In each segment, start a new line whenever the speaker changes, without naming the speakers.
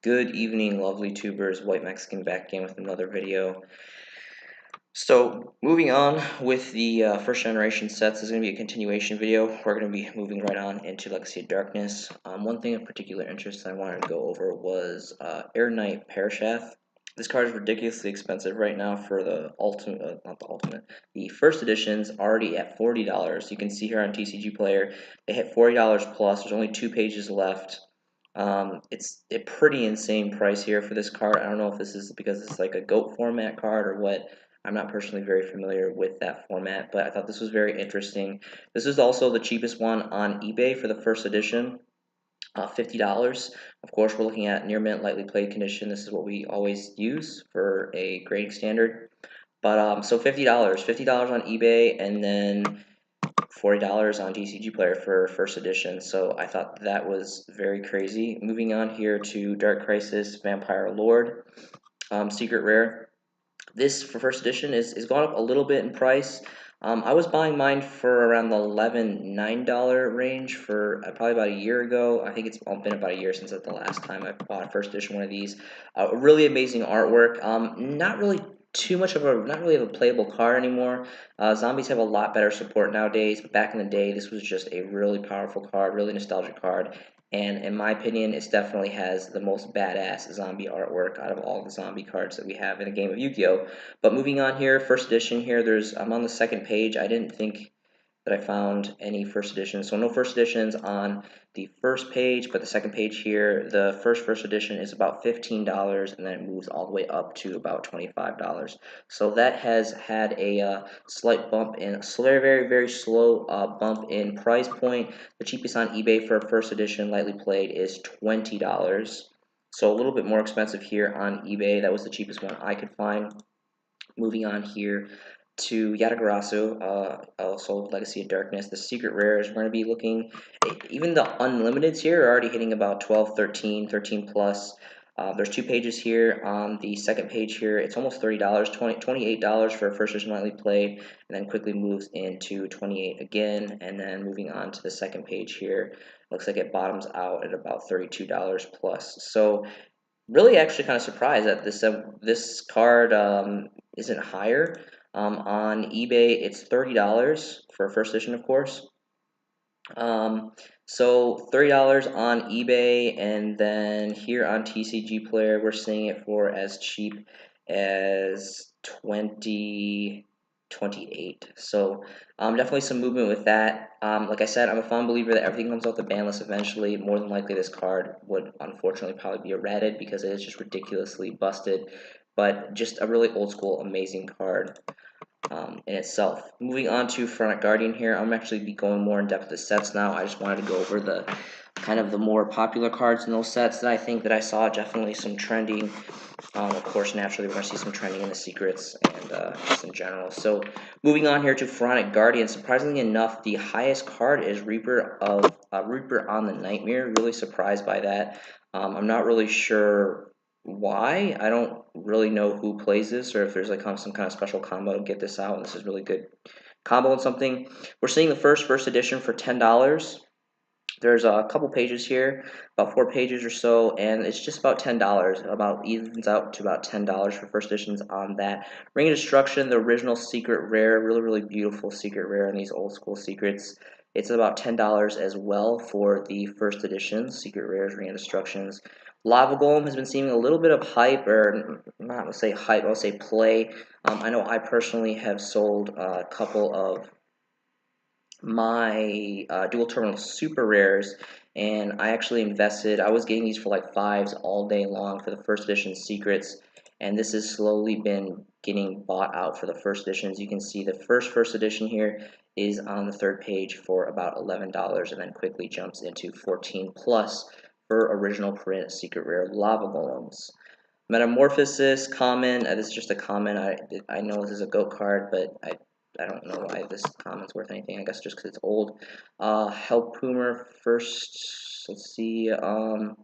Good evening, lovely tubers. White Mexican back again with another video. So, moving on with the first generation sets, this is going to be a continuation video. We're going to be moving right on into Legacy of Darkness. One thing of particular interest I wanted to go over was Air Knight Parashath. This card is ridiculously expensive right now for the ultimate, not the ultimate, the first edition's already at $40. You can see here on TCG Player, they hit $40 plus. There's only 2 pages left. It's a pretty insane price here for this card. I don't know if this is because it's like a GOAT format card or what. I'm not personally very familiar with that format, but I thought this was very interesting. This is also the cheapest one on eBay for the first edition, $50. Of course, we're looking at near mint, lightly played condition. This is what we always use for a grading standard. But so $50 on eBay, and then $40 on TCG Player for first edition. So I thought that was very crazy. Moving on here to Dark Crisis Vampire Lord, secret rare. This for first edition is gone up a little bit in price. I was buying mine for around the $9 range for probably about a year ago. I think it's been about a year since the last time I bought a first edition one of these. Really amazing artwork. Not really a playable card anymore. Zombies have a lot better support nowadays, but back in the day, this was just a really powerful card, really nostalgic card. And in my opinion, it definitely has the most badass zombie artwork out of all the zombie cards that we have in a game of Yu-Gi-Oh! But moving on here, first edition here, I'm on the second page. I didn't think that I found any first editions. So no first editions on the first page, but the second page here, the first edition is about $15, and then it moves all the way up to about $25. So that has had a slight bump in, very slow bump in price point. The cheapest on eBay for a first edition lightly played is $20. So a little bit more expensive here on eBay. That was the cheapest one I could find. Moving on here to Yatagarasu, also Legacy of Darkness. The secret rares, we're going to be looking, even the unlimiteds here are already hitting about 12, 13 plus. There's 2 pages here. On the second page here, it's almost $30, $28 for a first edition lightly played, and then quickly moves into 28 again, and then moving on to the second page here, looks like it bottoms out at about $32 plus. So really actually kind of surprised that this card isn't higher. On eBay, it's $30 for first edition, of course. So $30 on eBay, and then here on TCG Player, we're seeing it for as cheap as 28. So definitely some movement with that. Like I said, I'm a fond believer that everything comes off the ban list eventually. More than likely, this card would unfortunately probably be errated because it is just ridiculously busted. But just a really old school, amazing card in itself. Moving on to Pharaonic Guardian here, I'm actually be going more in depth with the sets now. I just wanted to go over the kind of the more popular cards in those sets that I think that I saw definitely some trending. Of course, naturally, we're going to see some trending in the secrets and just in general. So, moving on here to Pharaonic Guardian. Surprisingly enough, the highest card is Reaper on the Nightmare. Really surprised by that. I'm not really sure why. I don't really know who plays this or if there's like some kind of special combo to get this out. And this is really good combo and something. We're seeing the first edition for $10. There's a couple pages here, about 4 pages or so, and it's just about $10. About evens out to about $10 for first editions on that. Ring of Destruction, the original secret rare, really beautiful secret rare in these old school secrets. It's about $10 as well for the first edition, secret rares, Ring of Destructions. Lava Golem has been seeing a little bit of hype, or not to say hype, I'll say play. I know I personally have sold a couple of my dual terminal super rares, and I actually invested. I was getting these for like 5s all day long for the first edition secrets, and this has slowly been getting bought out for the first editions. You can see the first edition here is on the 3rd page for about $11, and then quickly jumps into 14 plus for original print secret rare Lava Golems. Metamorphosis common. This is just a common. I know this is a GOAT card, but I don't know why this comment's worth anything. I guess just because it's old. Hellpoomer first. Let's see. I'm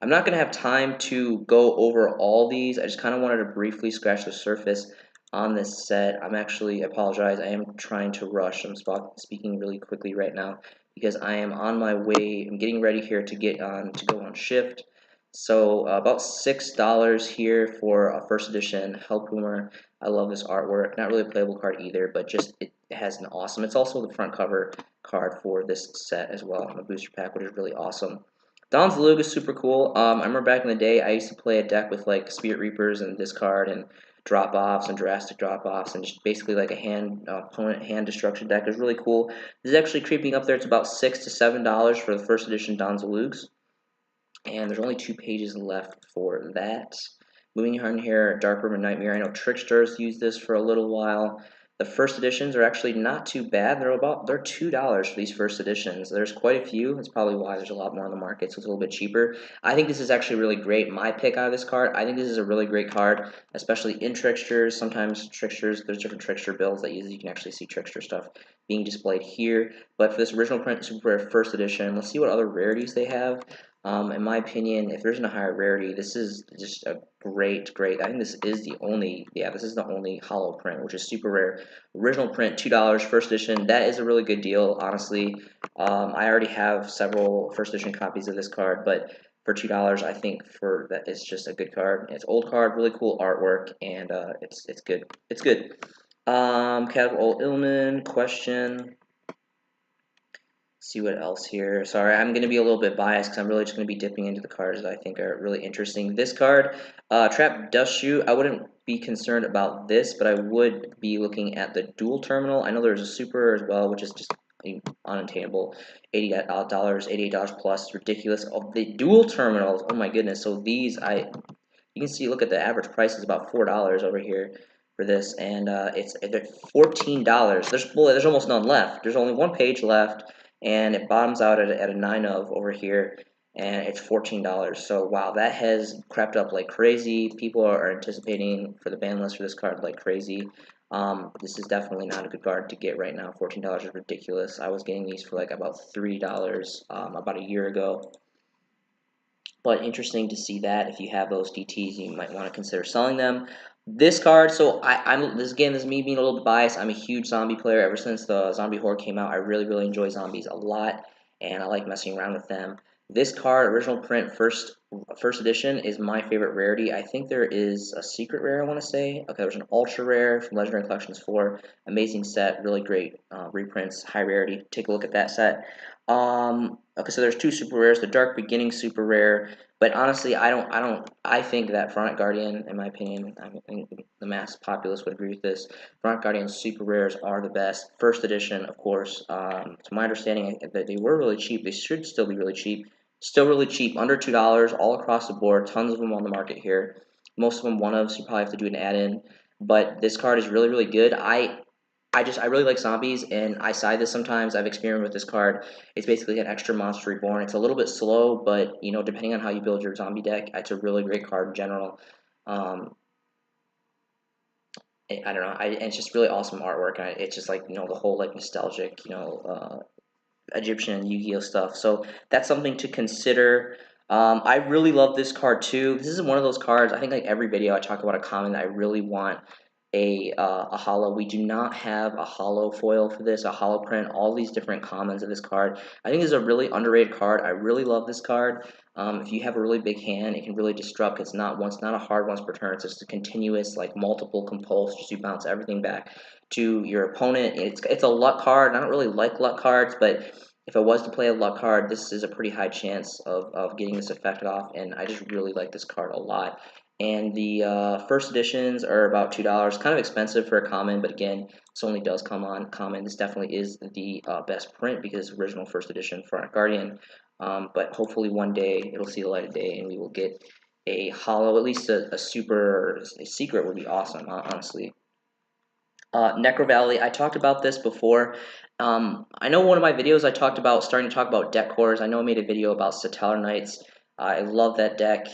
not going to have time to go over all these. I just kind of wanted to briefly scratch the surface on this set. I apologize. I am trying to rush. I'm speaking really quickly right now because I am on my way. I'm getting ready here to go on shift. So about $6 here for a first edition Hellboomer. I love this artwork. Not really a playable card either, but just it has an awesome. It's also the front cover card for this set as well, on the booster pack, which is really awesome. Don's Lug is super cool. I remember back in the day, I used to play a deck with like Spirit Reapers and discard and drop offs and drastic drop offs and just basically like a hand opponent hand destruction deck. It was really cool. This is actually creeping up there. It's about $6 to $7 for the first edition Don's Lugs. And there's only 2 pages left for that. Moving on here, Dark Room and Nightmare. I know Tricksters used this for a little while. The first editions are actually not too bad. They're $2 for these first editions. There's quite a few. That's probably why there's a lot more on the market, so it's a little bit cheaper. I think this is actually really great. My pick out of this card, I think this is a really great card, especially in Tricksters. Sometimes Tricksters, there's different Trickster builds that you can actually see Trickster stuff being displayed here. But for this original print Super Rare first edition, let's see what other rarities they have. In my opinion, if there's a higher rarity, this is just a great. I think this is the only, this is the only holo print, which is super rare. Original print, $2, first edition. That is a really good deal, honestly. I already have several first edition copies of this card, but for $2, I think for that, it's just a good card. It's old card, really cool artwork, and it's good. It's good. Casual Illman question. See what else here. Sorry, I'm going to be a little bit biased because I'm really just going to be dipping into the cards that I think are really interesting. This card, Trap Dust Shoe, I wouldn't be concerned about this, but I would be looking at the dual terminal. I know there's a super as well, which is just unattainable. $88, $88 plus, it's ridiculous. Oh, the dual terminals, oh my goodness. So these, you can see, look at the average price is about $4 over here for this, and it's $14. There's almost none left. There's only 1 page left, and it bottoms out at a 9 of over here, and it's $14. So wow, that has crept up like crazy. People are anticipating for the ban list for this card like crazy. This is definitely not a good card to get right now. $14 is ridiculous. I was getting these for like about $3 about a year ago. But interesting to see that if you have those DTs, you might want to consider selling them. This card, so this is me being a little bit biased. I'm a huge zombie player. Ever since the zombie horror came out, I really enjoy zombies a lot, and I like messing around with them. This card, original print, first edition, is my favorite rarity. I think there is a secret rare, I want to say. Okay, there's an ultra rare from Legendary Collections 4. Amazing set, really great reprints, high rarity. Take a look at that set. Okay, so there's 2 super rares. The Dark Beginning super rare, but honestly, I think that Front Guardian, in my opinion, I think the mass populace would agree with this. Front Guardian super rares are the best. First edition, of course. To my understanding, that they were really cheap. They should still be really cheap. Still really cheap, under $2 all across the board. Tons of them on the market here. Most of them one-ofs. You probably have to do an add-in, but this card is really good. I really like zombies, and I side this sometimes. I've experimented with this card. It's basically an extra monster reborn. It's a little bit slow, but depending on how you build your zombie deck, it's a really great card in general. I don't know. It's just really awesome artwork. It's just like the whole like nostalgic, Egyptian and Yu-Gi-Oh stuff. So that's something to consider. I really love this card too. This is one of those cards. I think like every video I talk about a common that I really want a holo. We do not have a holo foil for this, a holo print, all these different commons of this card. I think this is a really underrated card. I really love this card. If you have a really big hand, it can really disrupt. It's not a hard once per turn. It's just a continuous, like multiple compulse, just you bounce everything back to your opponent. It's a luck card. I don't really like luck cards, but if I was to play a luck card, this is a pretty high chance of getting this effect off, and I just really like this card a lot. And the first editions are about $2. Kind of expensive for a common, but again, this only does come on common. This definitely is the best print because it's original first edition Front Guardian. But hopefully one day it'll see the light of day and we will get a holo, at least a secret would be awesome, honestly. Necro Valley, I talked about this before. I know one of my videos I talked about starting to talk about deck cores. I know I made a video about Satellar Knights. I love that deck.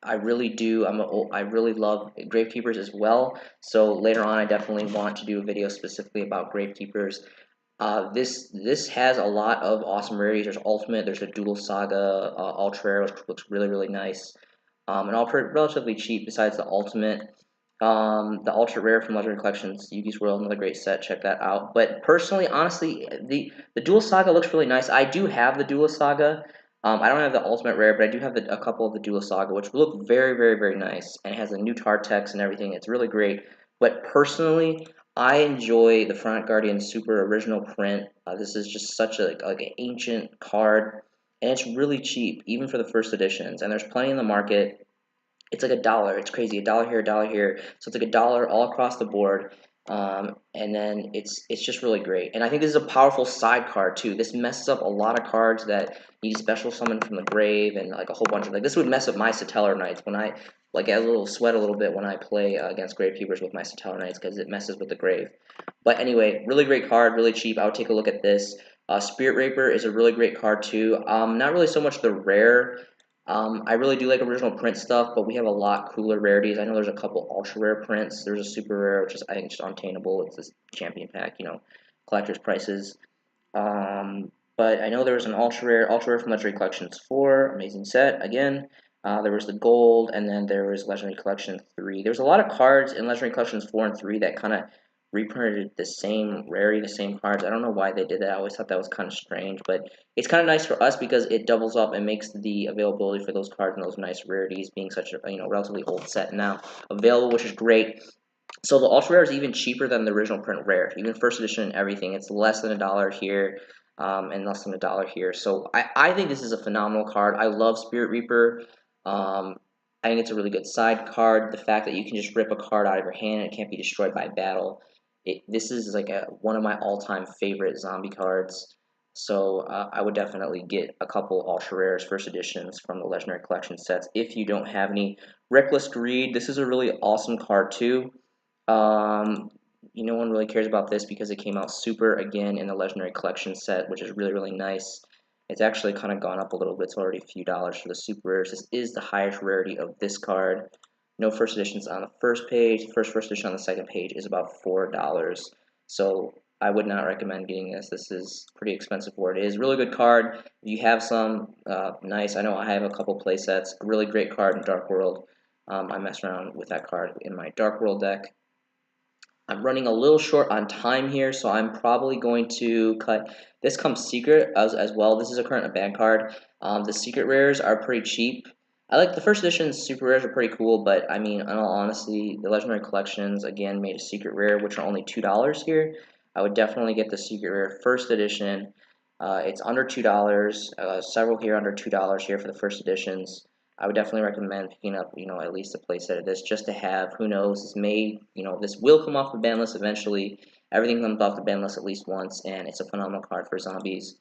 I really do. I really love Gravekeepers as well. So later on, I definitely want to do a video specifically about Gravekeepers. This has a lot of awesome rarities. There's Ultimate. There's a Dual Saga Ultra Rare, which looks really nice. And all relatively cheap. Besides the Ultimate. The Ultra Rare from Legendary Collections, Yugi's World, another great set. Check that out. But personally, honestly, the Dual Saga looks really nice. I do have the Dual Saga. I don't have the ultimate rare, but I do have a couple of the Dual Saga, which look very, very, very nice, and it has a new tar text and everything. It's really great. But personally, I enjoy the Front Guardian Super original print. This is just such a like an ancient card, and it's really cheap, even for the first editions. And there's plenty in the market. It's like $1. It's crazy. $1 here, $1 here. So it's like $1 all across the board. And then it's just really great. And I think this is a powerful side card too. This messes up a lot of cards that need special summon from the grave and like a whole bunch of like this would mess up my Satellar Knights when I like get a little sweat a little bit when I play against Gravekeepers with my Satellar Knights because it messes with the grave. But anyway, really great card, really cheap. I would take a look at this. Spirit Raper is a really great card too. Not really so much the rare. I really do like original print stuff, but we have a lot cooler rarities. I know there's a couple ultra rare prints. There's a super rare, which is I think just untainable. It's this champion pack, you know, collector's prices. But I know there was an ultra rare from Legendary Collections 4, amazing set again. There was the gold, and then there was Legendary Collection 3. There was a lot of cards in Legendary Collections 4 and 3 that kind of reprinted the same rarity, the same cards. I don't know why they did that. I always thought that was kind of strange, but it's kind of nice for us because it doubles up and makes the availability for those cards and those nice rarities being such a relatively old set now available, which is great. So the ultra rare is even cheaper than the original print rare, even first edition and everything. It's less than $1 here, and less than $1 here. So I think this is a phenomenal card. I love Spirit Reaper. I think it's a really good side card. The fact that you can just rip a card out of your hand and it can't be destroyed by battle. This is like one of my all-time favorite zombie cards. So I would definitely get a couple ultra rares, first editions from the Legendary Collection sets if you don't have any. Reckless Greed. This is a really awesome card too. No one really cares about this because it came out super again in the Legendary Collection set, which is really, really nice. It's actually kind of gone up a little bit. It's already a few dollars for the super rares. This is the highest rarity of this card. No first editions on the first page. The first edition on the second page is about $4. So I would not recommend getting this. This is pretty expensive for it is. Really good card. If you have some, nice. I know I have a couple play sets. A really great card in Dark World. I mess around with that card in my Dark World deck. I'm running a little short on time here, so I'm probably going to cut. This comes secret as well. This is a current ban card. The secret rares are pretty cheap. I like the first edition super rares are pretty cool, but I mean, in all honesty, the Legendary Collections again made a secret rare, which are only $2 here. I would definitely get the secret rare first edition. It's under $2. Several here under $2 here for the first editions. I would definitely recommend picking up, at least a playset of this just to have. Who knows? This will come off the ban list eventually. Everything comes off the ban list at least once, and it's a phenomenal card for zombies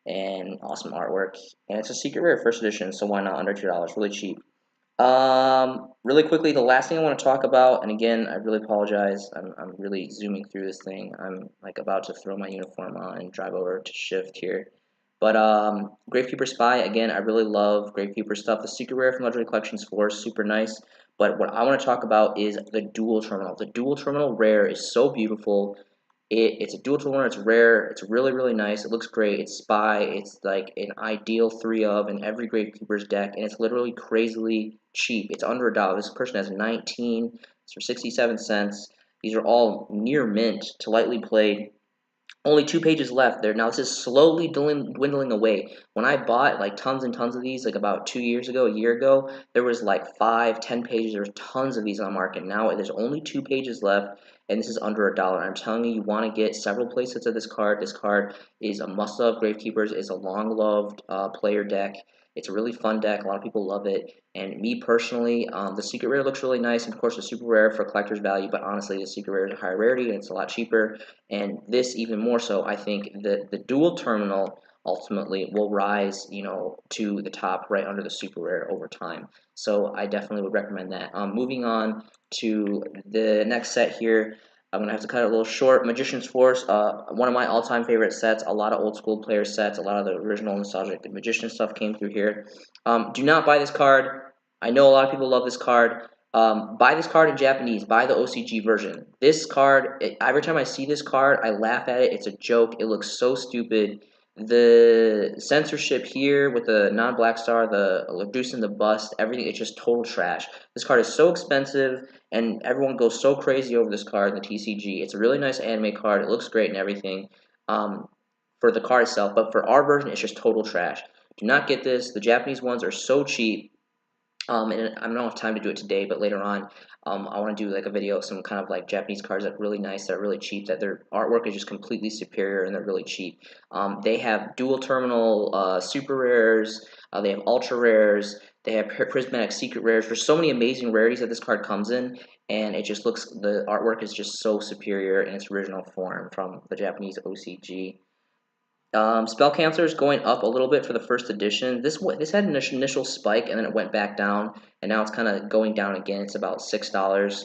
and awesome artwork. And it's a secret rare first edition, so why not under $2? Really cheap. Really quickly, the last thing I want to talk about, and again, I really apologize. I'm really zooming through this thing. I'm like about to throw my uniform on and drive over to shift here. But Gravekeeper Spy, again, I really love Gravekeeper stuff. The Secret Rare from Legendary Collections 4 is super nice. But what I want to talk about is the Dual Terminal. The Dual Terminal Rare is so beautiful. It's a dual terminal, it's rare, it's really, really nice, it looks great, it's Spy, it's like an ideal 3 of in every Gravekeeper's deck, and it's literally crazily cheap. It's under $1. This person has 19, it's for 67 cents. These are all near mint to lightly played. Only 2 pages left there. Now this is slowly dwindling away. When I bought like tons and tons of these, like about 2 years ago, a year ago, there was like 5, 10 pages. There's tons of these on the market. Now there's only 2 pages left, and this is under $1. I'm telling you, you want to get several playsets of this card. This card is a must-have. Gravekeepers is a long-loved player deck. It's a really fun deck. A lot of people love it. And me personally, the secret rare looks really nice. And of course, the super rare for collector's value. But honestly, the secret rare is a higher rarity and it's a lot cheaper. And this even more so, I think the dual terminal ultimately will rise, to the top right under the super rare over time. So I definitely would recommend that. Moving on to the next set here. I'm going to have to cut it a little short. Magician's Force, one of my all-time favorite sets. A lot of old school player sets, a lot of the original nostalgic Magician stuff came through here. Do not buy this card. I know a lot of people love this card. Buy this card in Japanese. Buy the OCG version. This card, every time I see this card, I laugh at it. It's a joke. It looks so stupid. The censorship here with the non-black star, the reducing the bust, everything, it's just total trash. This card is so expensive, and everyone goes so crazy over this card in the TCG. It's a really nice anime card. It looks great and everything for the card itself, but for our version, it's just total trash. Do not get this. The Japanese ones are so cheap. And I don't have time to do it today, but later on, I want to do like a video of some kind of like Japanese cards that are really nice, that are really cheap, that their artwork is just completely superior and they're really cheap. They have dual terminal super rares, they have ultra rares, they have prismatic secret rares. There's so many amazing rarities that this card comes in, and it just looks, the artwork is just so superior in its original form from the Japanese OCG. Spell Cancer is going up a little bit for the first edition. This had an initial spike and then it went back down, and now it's kind of going down again. It's about $6.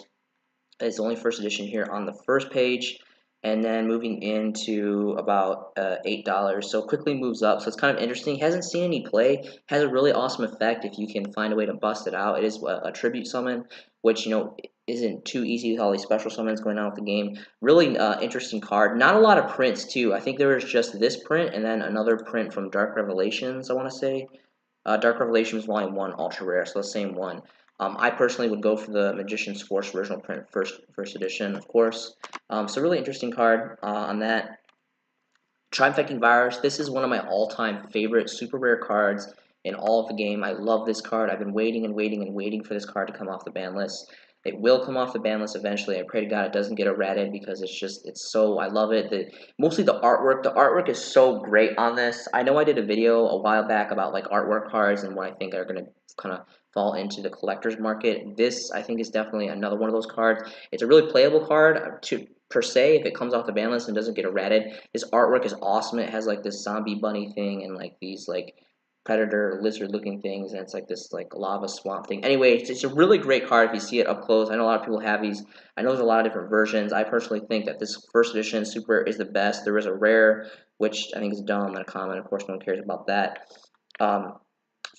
It's only first edition here on the first page, and then moving into about $8. So quickly moves up. So it's kind of interesting. Hasn't seen any play. Has a really awesome effect if you can find a way to bust it out. It is a tribute summon, which isn't too easy with all these special summons going on with the game. Really interesting card. Not a lot of prints too. I think there was just this print and then another print from Dark Revelations, I want to say. Dark Revelations Volume 1 Ultra Rare, so the same one. I personally would go for the Magician's Force original print, first edition, of course. So really interesting card on that. Tri-Infecting Virus. This is one of my all-time favorite super rare cards in all of the game. I love this card. I've been waiting and waiting and waiting for this card to come off the ban list. It will come off the ban list eventually. I pray to God it doesn't get errated because it's so, I love it. Mostly the artwork. The artwork is so great on this. I know I did a video a while back about like artwork cards and what I think are going to kind of fall into the collector's market. This, I think, is definitely another one of those cards. It's a really playable card per se if it comes off the ban list and doesn't get errated. This artwork is awesome. It has like this zombie bunny thing and like these like predator lizard looking things, and it's like this like lava swamp thing. Anyway, it's a really great card if you see it up close. I know a lot of people have these. I know there's a lot of different versions. I personally think that this first edition super rare is the best. There is a rare, which I think is dumb, and a common. Of course, no one cares about that.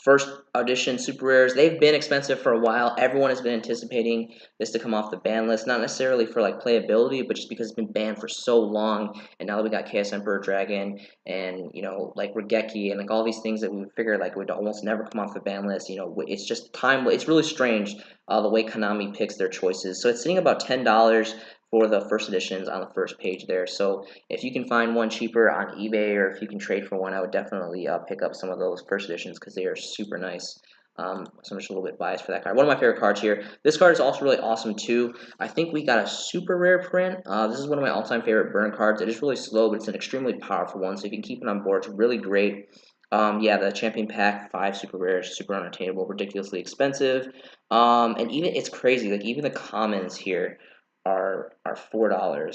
First edition super rares, they've been expensive for a while. Everyone has been anticipating this to come off the ban list, not necessarily for like playability, but just because it's been banned for so long. And now that we got Chaos Emperor Dragon and like Regeki and like all these things that we figured like would almost never come off the ban list, it's just time. It's really strange the way Konami picks their choices. So it's sitting about $10 for the first editions on the first page there. So if you can find one cheaper on eBay, or if you can trade for one, I would definitely pick up some of those first editions because they are super nice. So I'm just a little bit biased for that card. One of my favorite cards here. This card is also really awesome too. I think we got a super rare print. This is one of my all-time favorite burn cards. It is really slow, but it's an extremely powerful one. So if you can keep it on board, it's really great. Yeah, the Champion Pack 5 super rares, super unattainable, ridiculously expensive. And even it's crazy. Like even the commons here are $4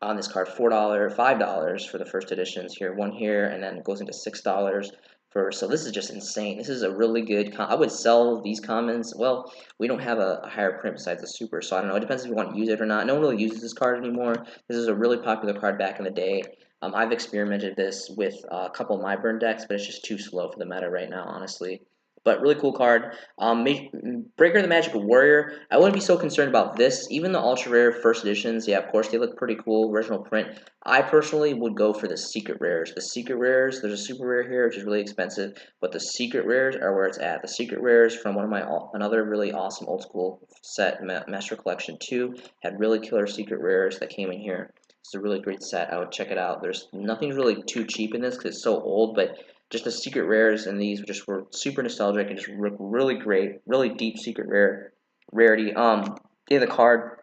on this card. $5 for the first editions here, one here, and then it goes into $6 for. So this is just insane. This is a really good. I would sell these commons. Well, we don't have a higher print besides the super, so I don't know. It depends if you want to use it or not. No one really uses this card anymore. This is a really popular card back in the day. I've experimented this with a couple of my burn decks, but it's just too slow for the meta right now, honestly. But really cool card. Breaker the Magical Warrior. I wouldn't be so concerned about this. Even the ultra rare first editions, yeah, of course, they look pretty cool. Original print. I personally would go for the secret rares. The secret rares, there's a super rare here, which is really expensive, but the secret rares are where it's at. The secret rares from another really awesome old school set, Master Collection 2, had really killer secret rares that came in here. It's a really great set. I would check it out. There's nothing really too cheap in this because it's so old, but just the secret rares and these just were super nostalgic and just really great, really deep secret rarity. Yeah, the card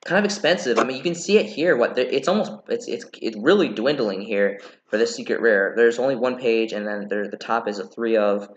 kind of expensive. I mean, you can see it here. It's really dwindling here for this secret rare. There's only one page, and then the top is a 3 of.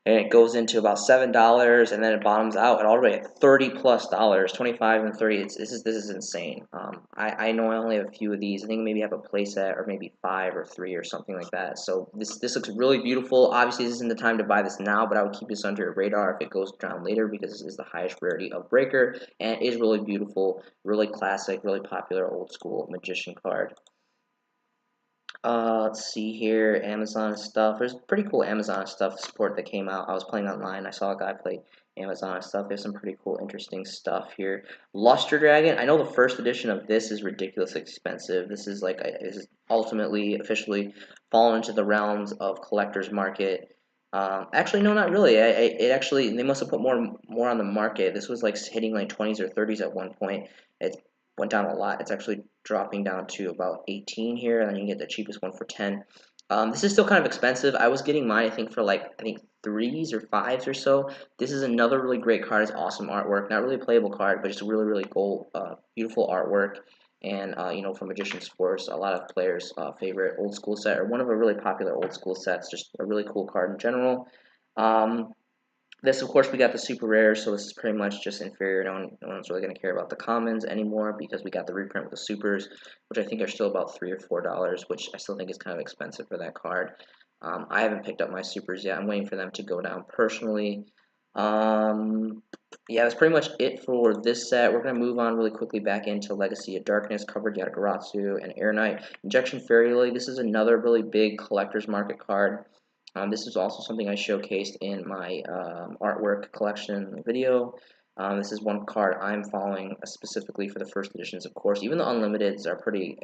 And it goes into about $7, and then it bottoms out at already at $30+, 25 and 30. This is insane. I know I only have a few of these. I think maybe I have a playset or maybe 5 or 3 or something like that. So this looks really beautiful. Obviously, this isn't the time to buy this now, but I would keep this under your radar if it goes down later because this is the highest rarity of Breaker, and it is really beautiful, really classic, really popular old school magician card. Let's see here, Amazon stuff. There's pretty cool Amazon stuff support that came out. I was playing online. I saw a guy play Amazon stuff. There's some pretty cool, interesting stuff here. Luster Dragon. I know the first edition of this is ridiculously expensive. This is like is ultimately officially fallen into the realms of collector's market. Actually, no, not really. It actually they must have put more on the market. This was like hitting like 20s or 30s at one point. It went down a lot. It's actually dropping down to about 18 here, and then you can get the cheapest one for 10. This is still kind of expensive. I was getting mine, I think, for like, I think 3s or 5s or so. This is another really great card. It's awesome artwork. Not really a playable card, but just really, really cool, beautiful artwork. And, you know, from Magician's Force, a lot of players' favorite old school set, or one of a really popular old school sets. Just a really cool card in general. This, of course, we got the super rare, so this is pretty much just inferior. No one's really going to care about the commons anymore because we got the reprint with the supers, which I think are still about $3 or $4, which I still think is kind of expensive for that card. I haven't picked up my supers yet. I'm waiting for them to go down personally. Yeah, that's pretty much it for this set. We're going to move on really quickly back into Legacy of Darkness, covered Yatagaratsu and Air Knight. Injection Fairy Lily, this is another really big collector's market card. This is also something I showcased in my artwork collection video. This is one card I'm following specifically for the first editions, of course. Even the unlimiteds are pretty,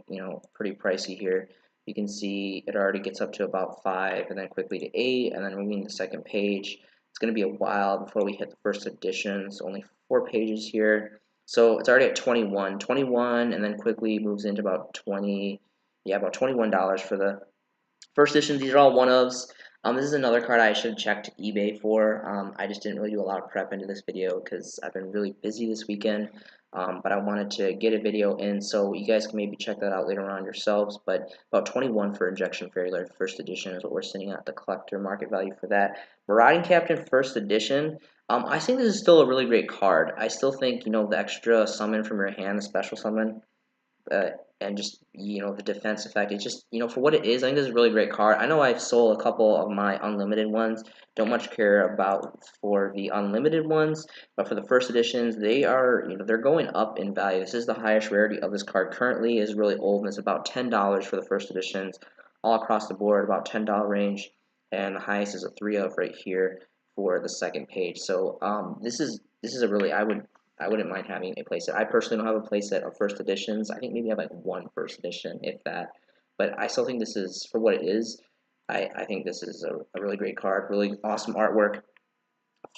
pretty pricey here. You can see it already gets up to about 5, and then quickly to 8, and then moving to the second page. It's going to be a while before we hit the first edition. So only 4 pages here. So it's already at 21, and then quickly moves into about 20. Yeah, about $21 for the first editions. These are all one-ofs. This is another card I should have checked eBay for. I just didn't really do a lot of prep into this video because I've been really busy this weekend. But I wanted to get a video in so you guys can maybe check that out later on yourselves. But about 21 for Injection Fairy Lily first edition is what we're sitting at, the collector market value for that. Marauding Captain first edition. I think this is still a really great card. I still think, the extra summon from your hand, the special summon, and just the defense effect, it's just for what it is, I think this is a really great card. I know I've sold a couple of my unlimited ones, don't much care about for the unlimited ones, but for the first editions, they are they're going up in value. This is the highest rarity of this card currently, is really old, and it's about $10 for the first editions all across the board, about $10 range, and the highest is a 3 of right here for the second page. So this is a really, I wouldn't mind having a playset. I personally don't have a playset of first editions. I think maybe I have like one first edition, if that. But I still think this is, for what it is, I think this is a really great card. Really awesome artwork.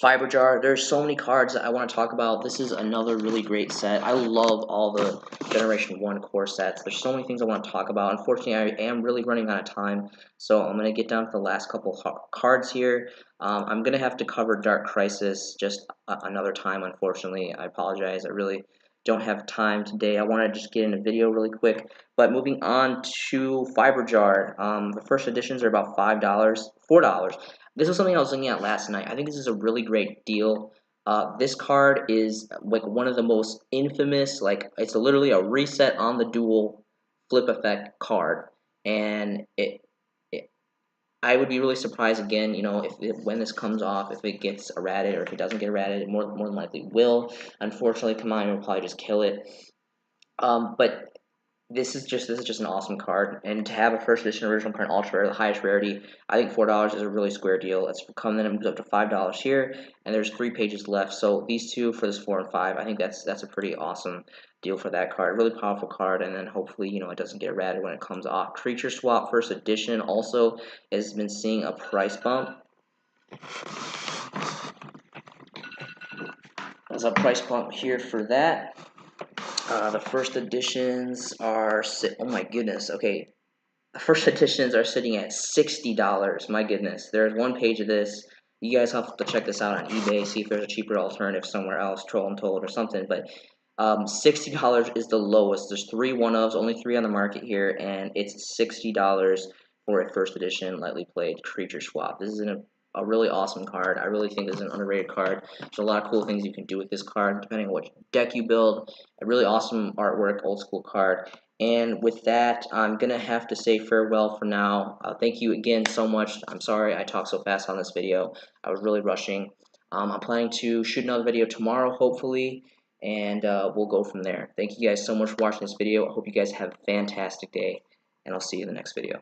Fiber Jar. There's so many cards that I want to talk about. This is another really great set. I love all the Generation 1 core sets. There's so many things I want to talk about. Unfortunately, I am really running out of time, so I'm going to get down to the last couple cards here. I'm going to have to cover Dark Crisis just another time, unfortunately. I apologize. I really don't have time today. I want to just get in a video really quick. But moving on to Fiber Jar. The first editions are about $5, $4. This was something I was looking at last night. I think this is a really great deal. This card is like one of the most infamous, like it's literally a reset on the duel flip effect card, and I would be really surprised again, when this comes off, if it gets errated or if it doesn't get errated, it more than likely will. Unfortunately, Kamai will probably just kill it. But this is just an awesome card, and to have a first edition original print ultra rare, the highest rarity, I think $4 is a really square deal. It's come then it moves up to $5 here, and there's 3 pages left. So these two for this 4 and 5, I think that's a pretty awesome deal for that card. Really powerful card, and then hopefully it doesn't get ratted when it comes off. Creature Swap first edition also has been seeing a price bump. There's a price bump here for that. The first editions are, oh my goodness, okay. The first editions are sitting at $60. My goodness, there's one page of this. You guys have to check this out on eBay, see if there's a cheaper alternative somewhere else, Troll Untold or something. But $60 is the lowest. There's 3 one-ofs, only 3 on the market here, and it's $60 for a first edition lightly played Creature Swap. This is a really awesome card. I really think this is an underrated card. There's a lot of cool things you can do with this card, depending on what deck you build. A really awesome artwork, old school card. And with that, I'm going to have to say farewell for now. Thank you again so much. I'm sorry I talked so fast on this video. I was really rushing. I'm planning to shoot another video tomorrow, hopefully, and we'll go from there. Thank you guys so much for watching this video. I hope you guys have a fantastic day, and I'll see you in the next video.